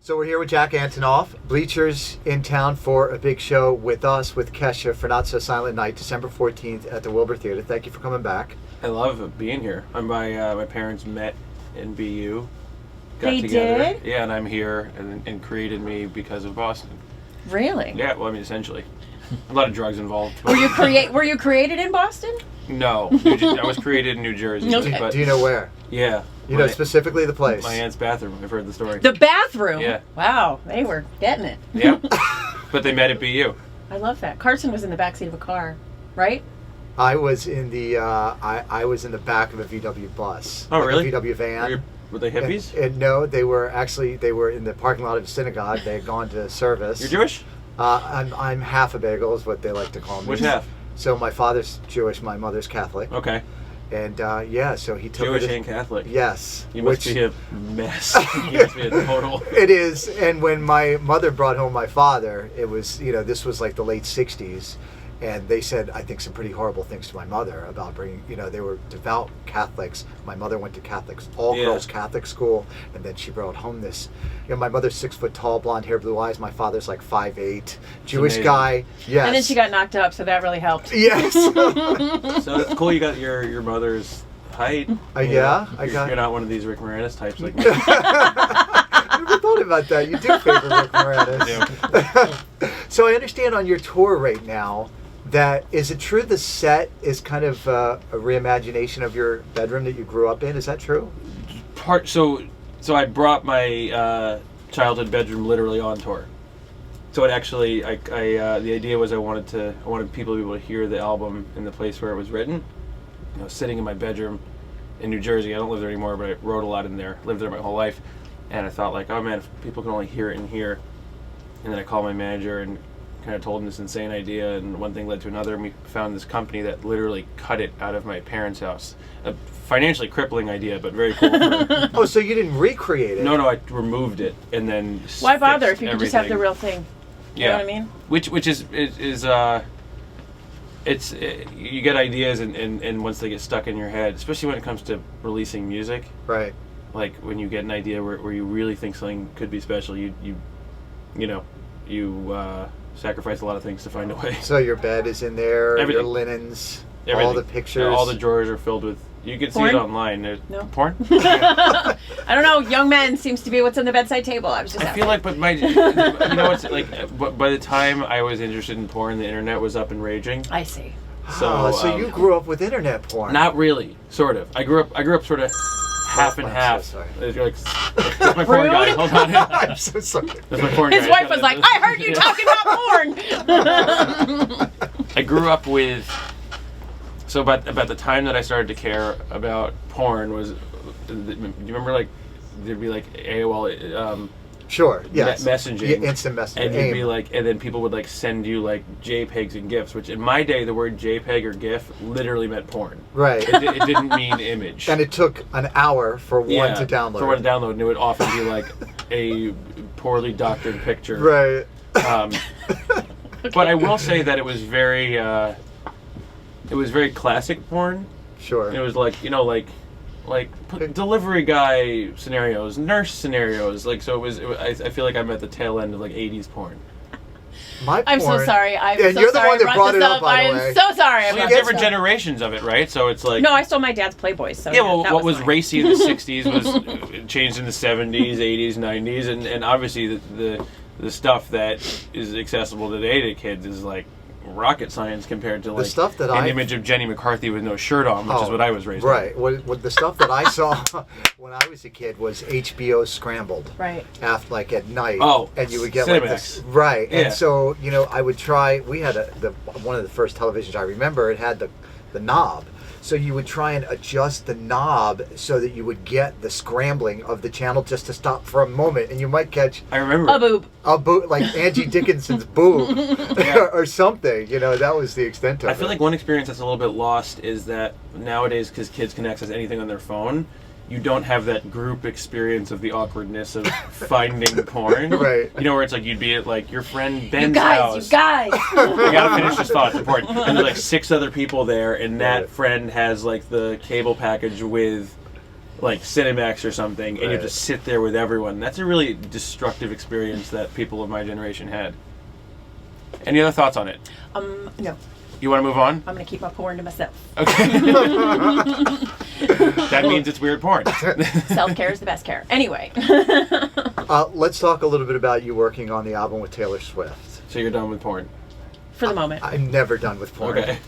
So we're here with Jack Antonoff, Bleachers in town for a big show with us, with Kesha, for Not So Silent Night, December 14th at the Wilbur Theater. Thank you for coming back. I love being here. My parents met in BU, got They together. did? Yeah, and I'm here and created me because of Boston. Really? Yeah, well, I mean, essentially. A lot of drugs involved. Were you created in Boston? No, I was created in New Jersey. Okay. But Do you know where? yeah. You know specifically the place. My aunt's bathroom. I've heard the story. The bathroom? Yeah. Wow, they were getting it. Yeah. But they met at BU. I love that. Karson was in the backseat of a car, right? I was in the I was in the back of a VW bus. Oh, like really? A VW van. Were they hippies? And no, they were in the parking lot of a synagogue. They had gone to service. You're Jewish? I'm half a bagel is what they like to call me. Which half? So my father's Jewish, my mother's Catholic. Okay. And so he took Jewish it. and Catholic. Yes. You must be a mess. You must be a total. It is. And when my mother brought home my father, it was, this was like the late 60s. And they said, I think, some pretty horrible things to my mother about bringing, they were devout Catholics. My mother went to all-girls Catholic school. And then she brought home this, my mother's 6 foot tall, blonde hair, blue eyes. My father's like 5'8", Jewish guy. Yes. And then she got knocked up, so that really helped. Yes. So it's cool you got your mother's height. Yeah. You're not one of these Rick Moranis types like me. I never thought about that. You do favor Rick Moranis. So I understand on your tour right now, is it true the set is kind of a reimagination of your bedroom that you grew up in? Is that true? So I brought my childhood bedroom literally on tour. So it actually, the idea was I wanted people to be able to hear the album in the place where it was written. I was sitting in my bedroom in New Jersey. I don't live there anymore, but I wrote a lot in there. Lived there my whole life, and I thought like, oh man, if people can only hear it in here. And then I called my manager and kind of told him this insane idea, and one thing led to another, and we found this company that literally cut it out of my parents' house. A financially crippling idea, but very cool. Oh, so you didn't recreate it? No, I removed it and then Why bother if fixed you can just have the everything. real thing? You know what I mean? Which you get ideas and once they get stuck in your head, especially when it comes to releasing music. Right. Like when you get an idea where you really think something could be special, you sacrifice a lot of things to find a way. So your bed is in there, Everything. your linens, Everything. all the pictures. All the drawers are filled with. You can see Porn? it online. There's No. Porn? I don't know. Young men seems to be what's on the bedside table. I was just I feel like, but what's like? By the time I was interested in porn, the internet was up and raging. I see. So you grew up with internet porn. Not really, sort of. I grew up sort of half and I'm half. so sorry. It's like, that's my porn guy. Hold on. I'm so sorry. That's my porn His guy. wife was like, I heard you talking about porn. I grew up with. So about the time that I started to care about porn was, do you remember like there'd be like AOL Sure. Yes. messaging, Yeah, instant messaging. and you'd be like, and then people would like send you like JPEGs and GIFs, which in my day the word JPEG or GIF literally meant porn. Right. It didn't mean image. And it took an hour for one to download. For one to download, and it would often be like a poorly doctored picture. Right. But I will say that it was very classic porn. Sure. It was like delivery guy scenarios, nurse scenarios. Like so, I feel like I'm at the tail end of like 80s porn. My I'm so porn- sorry. And you're the one that brought it up, by the way. I'm so sorry. Well, you have different generations of it, right? So it's like No, I stole my dad's Playboys. So yeah. Well, that what was mine. racy in the 60s was changed in the 70s, 80s, 90s, and obviously the stuff that is accessible today to kids is like rocket science compared to like stuff that an image of Jenny McCarthy with no shirt on, which is what I was raised on. Right. What the stuff that I saw when I was a kid was HBO Scrambled. Right. After like at night. Oh, and you would get Cinemax. like this. Right. Yeah. And so I would try. We had one of the first televisions I remember. It had the knob. So you would try and adjust the knob so that you would get the scrambling of the channel just to stop for a moment, and you might catch I remember a boob. like Angie Dickinson's boob or something. That was the extent of it. I feel like one experience that's a little bit lost is that nowadays, because kids can access anything on their phone, you don't have that group experience of the awkwardness of finding porn. Right. Where it's like you'd be at like your friend Ben's You guys, house. you guys. I gotta finish this thought. It's important. And there's like 6 other people there, and that Right. friend has like the cable package with like Cinemax or something, and you have to Right. sit there with everyone. That's a really destructive experience that people of my generation had. Any other thoughts on it? No. You want to move on? I'm gonna keep my porn to myself. Okay. That means it's weird porn. Self-care is the best care. Anyway. Let's talk a little bit about you working on the album with Taylor Swift. So you're done with porn. For the moment. I'm never done with porn. Okay.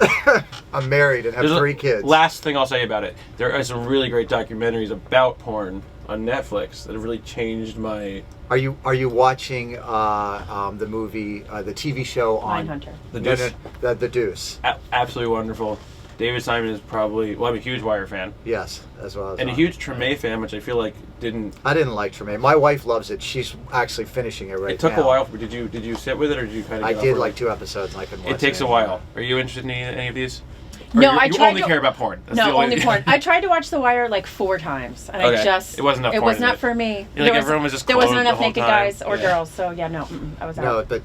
I'm married and have There's 3 kids. Last thing I'll say about it: there are some really great documentaries about porn on Netflix that have really changed my. Are you watching the movie, the TV show on Mindhunter. The No, Deuce. no, the Deuce? Absolutely wonderful. David Simon is probably. Well, I'm a huge Wire fan, Yes, as well as and a huge Treme fan, which I feel like didn't. I didn't like Tremaine. My wife loves it. She's actually finishing it right now. It took a while. Did you sit with it, or did you kind of? I did like 2 episodes, and I couldn't watch it. It takes a anymore. while. Are you interested in any of these? Or No, you I tried only to- care about porn. That's No, the only porn. I tried to watch The Wire like 4 times, and Okay. I just It wasn't enough It porn, was is not it? for me. You're like, everyone was just there wasn't clothed the enough whole naked time. guys or Yeah. girls, so yeah, no, I was out. No, but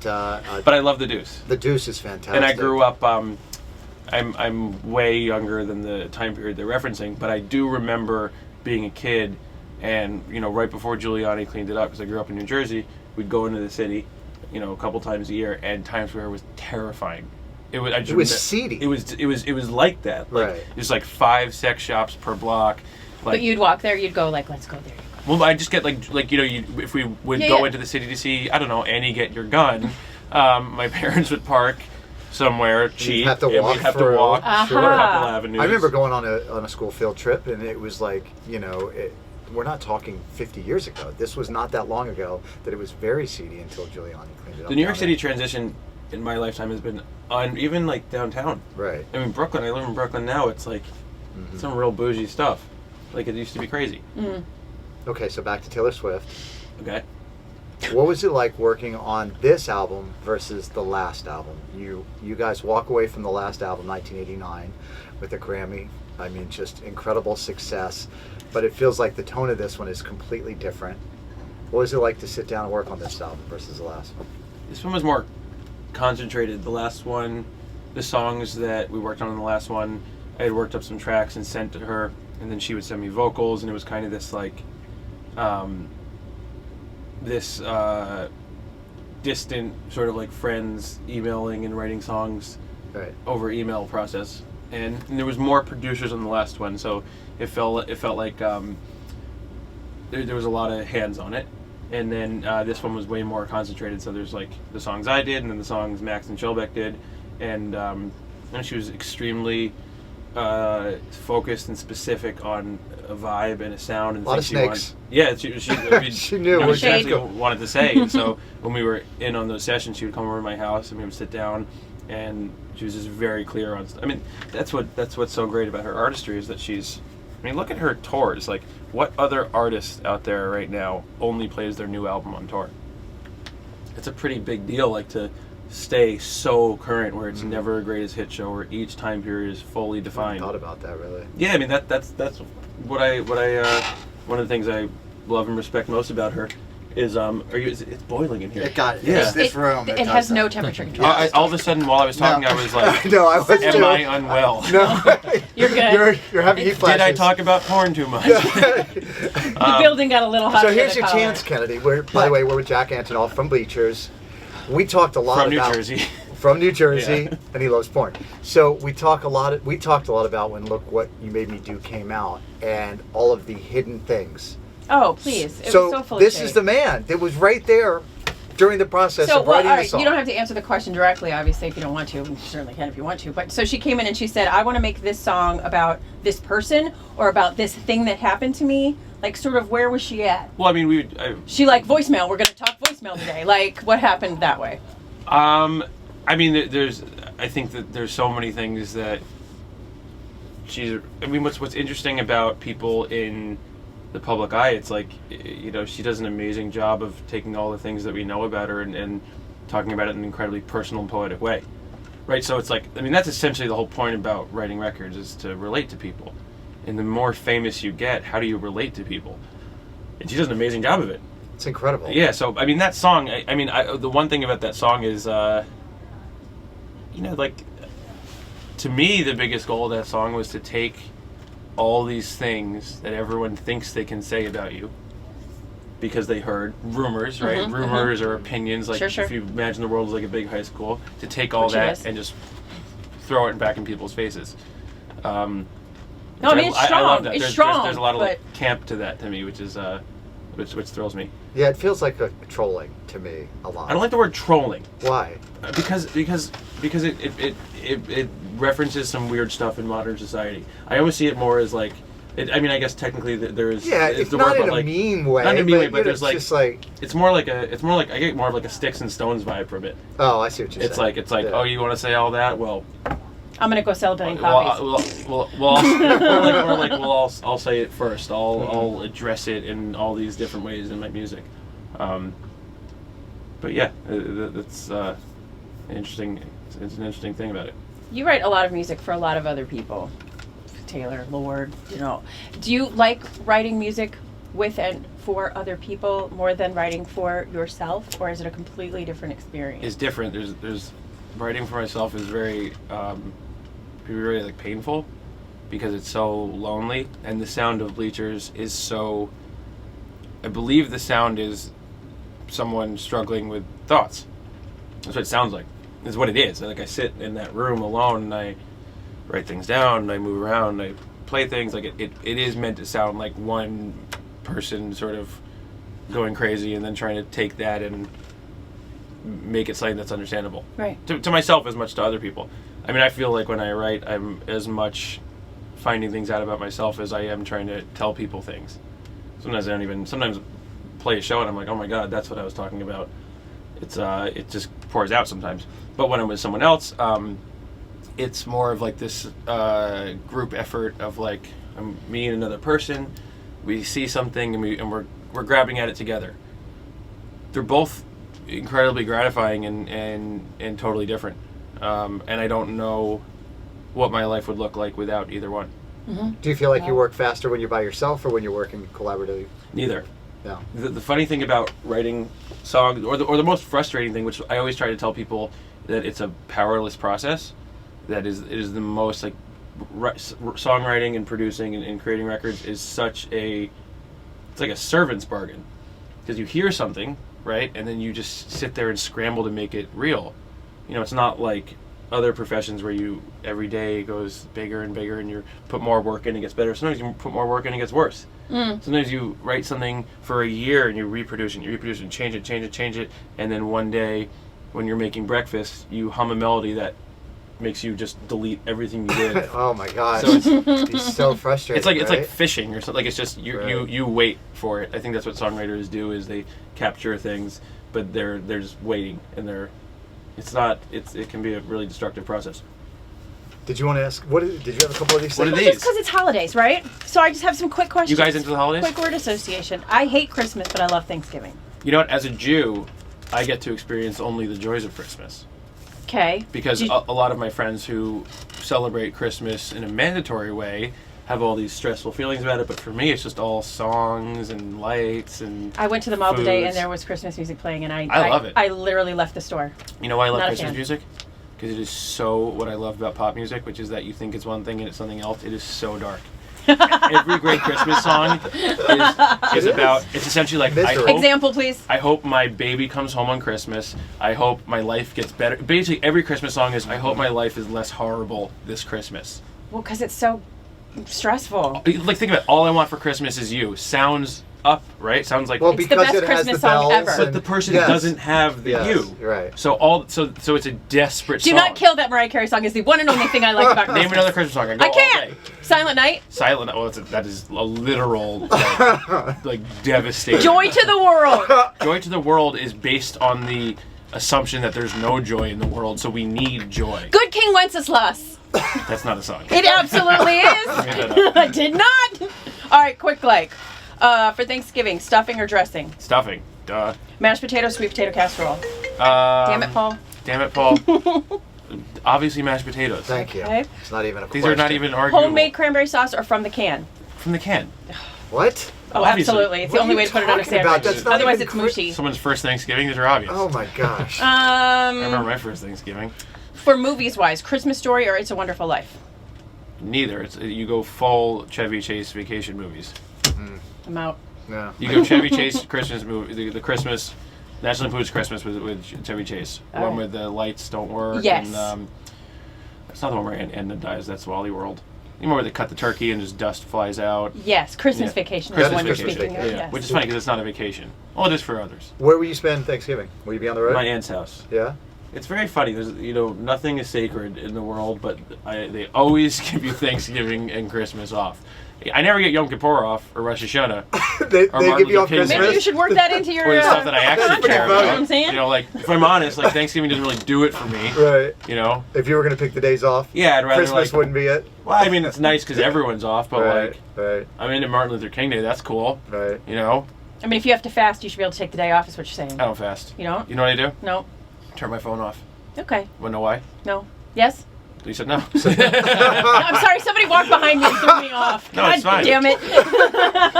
But I love the Deuce. the Deuce is fantastic. And I grew up. I'm way younger than the time period they're referencing, but I do remember being a kid, and right before Giuliani cleaned it up, because I grew up in New Jersey, we'd go into the city, a couple times a year, and Times Square was terrifying. It was seedy. It was like that. Like Right. there's like 5 sex shops per block. Like, But you'd walk there, you'd go like, let's go there. well, I just get like if we would Yeah, go yeah. into the city to see, I don't know, Annie Get Your Gun, my parents would park somewhere cheap, have to and walk we'd have through. to walk Uh-huh. through a couple avenues. I remember going on a school field trip, and it was like, we're not talking 50 years ago. This was not that long ago that it was very seedy until Giuliani cleaned it up. The New York down City there. transition in my lifetime has been even like downtown. Right. I mean, Brooklyn. I live in Brooklyn now. It's like some real bougie stuff. Like it used to be crazy. Okay, so back to Taylor Swift. Okay. What was it like working on this album versus the last album? You guys walk away from the last album, 1989, with a Grammy. I mean, just incredible success. But it feels like the tone of this one is completely different. What was it like to sit down and work on this album versus the last one? This one was more concentrated. The last one, the songs that we worked on in the last one, I had worked up some tracks and sent to her, and then she would send me vocals, and it was kind of this like, distant sort of like friends emailing and writing songs Right. over email process. And there was more producers on the last one, so it felt like there was a lot of hands on it. And then this one was way more concentrated. So there's like the songs I did, and then the songs Max and Schilbeck did, and she was extremely focused and specific on a vibe and a sound and A lot of things she wanted. snakes. Yeah, I mean, She knew what what she she was actually going. wanted to say. And so when we were in on those sessions, she would come over to my house and we would sit down, and she was just very clear on. I mean, that's what's so great about her artistry is that she's. I mean, look at her tours. Like, what other artist out there right now only plays their new album on tour? It's a pretty big deal, like to stay so current, where it's never a greatest hit show, where each time period is fully I defined. thought about that, really. Yeah, I mean that's what I one of the things I love and respect most about her is it's boiling in here. Yeah. This room. It has no temperature control. All of a sudden, while I was talking, I was like, No, I was "Am too. I unwell? No. You're good. You're having heat flashes. Did I talk about porn too much?" The building got a little hot. So for here's the your collar. chance, Kennedy. By the way, we're with Jack Antonoff from Bleachers. We talked a lot From New about Jersey. From New Jersey, Yeah. and he loves porn. So we talked a lot about when "Look What You Made Me Do" came out, and all of the hidden things. Oh, please. It So was so full this of is shade. the man that was right there during the process So, of well, writing all the right, song. you don't have to answer the question directly, obviously, if you don't want to. You certainly can if you want to. But so she came in and she said, I want to make this song about this person or about this thing that happened to me. Like, sort of, where was she at? Well, I mean, She like, voicemail, we're going to talk voicemail today. Like, what happened that way? I mean, I think that there's so many things that I mean, what's interesting about people in the public eye, it's like, she does an amazing job of taking all the things that we know about her and talking about it in an incredibly personal and poetic way. Right? So it's like, I mean, that's essentially the whole point about writing records, is to relate to people. And the more famous you get, how do you relate to people? And she does an amazing job of it. It's incredible. Yeah, so, I mean, that song, the one thing about that song is, like, to me, the biggest goal of that song was to take all these things that everyone thinks they can say about you because they heard rumors, right? Rumors or opinions, like Sure. if you imagine the world as like a big high school, to take all Which it that is. and just throw it back in people's faces. No, I mean, it's strong. I love that. It's There's strong, a lot of but- like camp to that to me, which is which thrills me. Yeah, it feels like a trolling to me a lot. I don't like the word trolling Why? because it references some weird stuff in modern society. I always see it more as like, I mean, I guess technically there is. Yeah, is it's the not word, in but a like, mean way. not in a mean way, you but know, there's it's just like, it's more like I get more of like a sticks and stones vibe from it. oh, I see what you're saying. It's like Yeah. oh, you want to say all that? Well, I'm gonna go sell a billion copies. I'll say it first. I'll address it in all these different ways in my music. But yeah, that's interesting. It's an interesting thing about it. You write a lot of music for a lot of other people. Taylor, Lord, you know. Do you like writing music with and for other people more than writing for yourself, or is it a completely different experience? It's different. There's writing for myself is very really like painful because it's so lonely, and the sound of Bleachers is so. I believe the sound is someone struggling with thoughts. That's what it sounds like. It's what it is. Like I sit in that room alone and I write things down, and I move around, and I play things. Like it is meant to sound like one person sort of going crazy and then trying to take that and make it something that's understandable. Right. To myself as much to other people. I mean, I feel like when I write, I'm as much finding things out about myself as I am trying to tell people things. Sometimes I don't even. Sometimes play a show and I'm like, oh my god, that's what I was talking about. It just pours out sometimes. But when I'm with someone else, it's more of like this group effort of like me and another person. We see something and we're grabbing at it together. They're both incredibly gratifying and totally different. And I don't know what my life would look like without either one. Do you feel like you work faster when you're by yourself or when you're working collaboratively? Neither. No. The funny thing about writing songs, or the most frustrating thing, which I always try to tell people, that it's a powerless process. That it is the most like songwriting and producing and creating records is such it's like a servant's bargain, because you hear something, right, and then you just sit there and scramble to make it real. You know, it's not like other professions where you every day goes bigger and bigger and you put more work in and it gets better. Sometimes you put more work in and it gets worse. Sometimes you write something for a year and you reproduce and change it, and then one day when you're making breakfast you hum a melody that makes you just delete everything you did. Oh my gosh. So it's so frustrating. it's like fishing or something. Like it's just you Right. wait for it. I think that's what songwriters do, is they capture things, but they're just waiting, and it can be a really destructive process. Did you want to ask? Did you have a couple of these What things? are Just these? because it's holidays, right? So I just have some quick questions. You guys into the holidays? Quick word association. I hate Christmas, but I love Thanksgiving. You know what? As a Jew, I get to experience only the joys of Christmas. Okay. Because a lot of my friends who celebrate Christmas in a mandatory way have all these stressful feelings about it, but for me it's just all songs and lights and I went to the mall today and foods. there was Christmas music playing, and I love it. I literally left the store. You know why I love Not a Christmas fan. music? Because it is so what I love about pop music, which is that you think it's one thing and it's something else. It is so dark. Every great Christmas song is about. It's essentially like Misery. Example, please. I hope my baby comes home on Christmas. I hope my life gets better. Basically, every Christmas song is, I hope my life is less horrible this Christmas. Well, because it's so stressful. Like, think about it. All I want for Christmas is you. Sounds up, right? Sounds like. Well, It's the because best it has Christmas the song bells ever. and- but the person Yes. doesn't have the Yes, you. right. So it's a desperate Do song. not kill that Mariah Carey song. Is the one and only thing I like about Christmas. Name another Christmas song. I go I all can't. day. Silent Night. Silent. Well, that is a literal, like devastating. Joy to the world. Joy to the World is based on the assumption that there's no joy in the world, so we need joy. Good King Wenceslas. That's not a song. It absolutely Made that is. up. I did not. All right, quick like. For Thanksgiving, stuffing or dressing? Stuffing. Duh. Mashed potato, sweet potato casserole. Damn Damn it, Paul. Damn it, Paul. Obviously mashed potatoes. Thank you. Okay. It's not even a These question. are not even arguable. Homemade cranberry sauce or from the can? From the can. What? Oh, Obviously. absolutely. It's What the are only you way to put it on a talking about? sandwich. That's not Otherwise, even it's mushy. Someone's first Thanksgiving, these are obvious. Oh my gosh. I remember my first Thanksgiving. For movies wise, Christmas Story or It's a Wonderful Life? Neither. You go full Chevy Chase vacation movies. I'm out. Yeah. You go Chevy Chase Christmas movie, the Christmas, National Lampoon's Christmas with Chevy Chase. All One right. where the lights don't work. Yes. And, it's not the one where Anna dies. That's Wally World. You know where they cut the turkey and just dust flies out. Yes, Christmas Yeah. Vacation is Christmas the one you're Vacation. speaking of. Yeah, Yes. which is funny because it's not a vacation. Well, it is for others. Where will you spend Thanksgiving? Will you be on the road? My aunt's house. Yeah. It's very funny. There's, nothing is sacred in the world, but they always give you Thanksgiving and Christmas off. I never get Yom Kippur off or Rosh Hashanah. they Martin give you Luther off King Christmas. Maybe you should work that into your Or the stuff that I actually contract. care You know about. what I'm saying? Like, if I'm honest, like, Thanksgiving doesn't really do it for me. Right. If you were going to pick the days off, Yeah, I'd rather, Christmas like... wouldn't be it. Well, I mean, it's nice because everyone's off, but, Right. like, Right. I'm into Martin Luther King Day. That's cool. Right. I mean, if you have to fast, you should be able to take the day off, is what you're saying. I don't fast. You don't? You know what I do? No. Turn my phone off. Okay. Wanna know why? No. Yes? You said no. No, I'm sorry, somebody walked behind me and threw me off. No, it's fine. Damn it.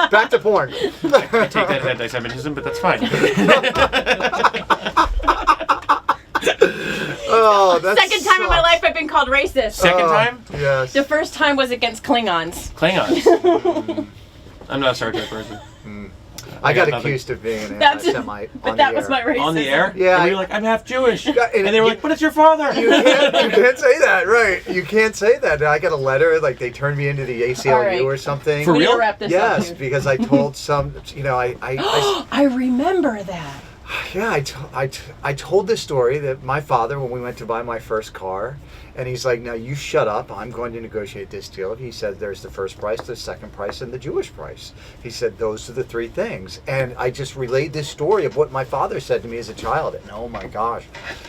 Back to porn. I take that as anti-Semitism, but that's fine. Oh, that's Second time in my life I've been called racist. Second time? Yes. The first time was against Klingons. Klingons. I'm not a Star Trek person. I got nothing. accused of being an That's- anti-Semite But on that the was air. my racism. On the air? Yeah, And I- we were like, I'm half Jewish. Yeah, and they were like, but it's your father. You can't say that, right? You can't say that. I got a letter, like they turned me into the ACLU All right. or something. For We need to real? wrap this up, Yes, dude. because I told some, I remember that. I told this story that my father, when we went to buy my first car, and he's like, "Now you shut up. I'm going to negotiate this deal." He said, "There's the first price, the second price, and the Jewish price." He said, "Those are the three things." And I just relayed this story of what my father said to me as a child. And oh my gosh,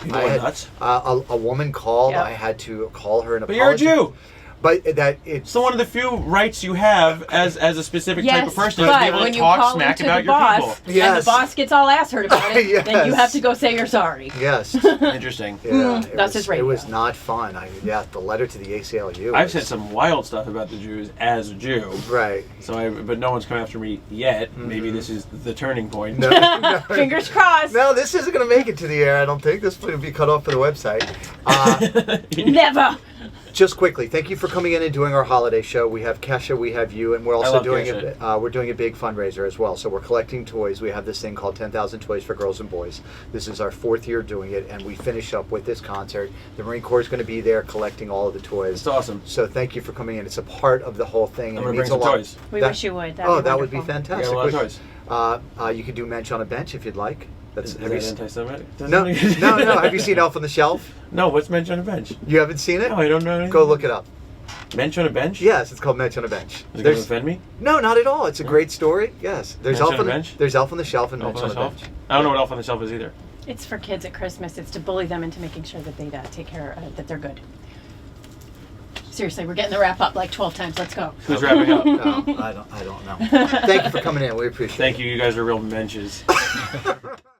You I going had, nuts? a woman called. Yep. I had to call her and But you're a apologize. Jew. But that it's So one of the few rights you have as a specific type of Yes, person is to be but able when to you talk call smack into about the your boss, people. and Yes. the boss gets all ass hurt about it, then you Yes. have to go say you're sorry. yes. Interesting. Yeah, that's his radio. It was not fun. The letter to the ACLU. I've was- said some wild stuff about the Jews as a Jew. Right. But no one's come after me yet. Maybe this is the turning point. No, Fingers crossed. no, this isn't going to make it to the air. I don't think this will be cut off for the website. Never. Just quickly, thank you for coming in and doing our holiday show. We have Kesha, we have you, and we're also love doing Kesha. we're doing a big fundraiser as well. So we're collecting toys. We have this thing called 10,000 Toys for Girls and Boys. This is our 4th year doing it, and we finish up with this concert. The Marine Corps is going to be there collecting all of the toys. It's awesome. So thank you for coming in. It's a part of the whole thing. I'm and gonna it bring means some a lot. toys. We That- wish you would. That would be wonderful. fantastic. Yeah, a lot of toys. You could do Mensch on a Bench if you'd like. Is Have that you s- anti-Semitic? no, no. Have you seen Elf on the Shelf? No, what's Mensch on a bench? You haven't seen it? No, I don't know anything. Go look it up. Mensch on a bench? Yes, it's called Mensch on a Bench. Is it going to offend me? No, not at all. It's a great story. Yes, there's Mensch Elf on a Bench? There's Elf on the Shelf and Elf Mensch on on the a Shelf? Bench. I don't know what Elf on the Shelf is either. It's for kids at Christmas. It's to bully them into making sure that they take care that they're good. Seriously, we're getting the wrap up like 12 times. Let's go. Who's wrapping up? No, I don't know. Thank you for coming in. We appreciate it. Thank you. You guys are real Mensches.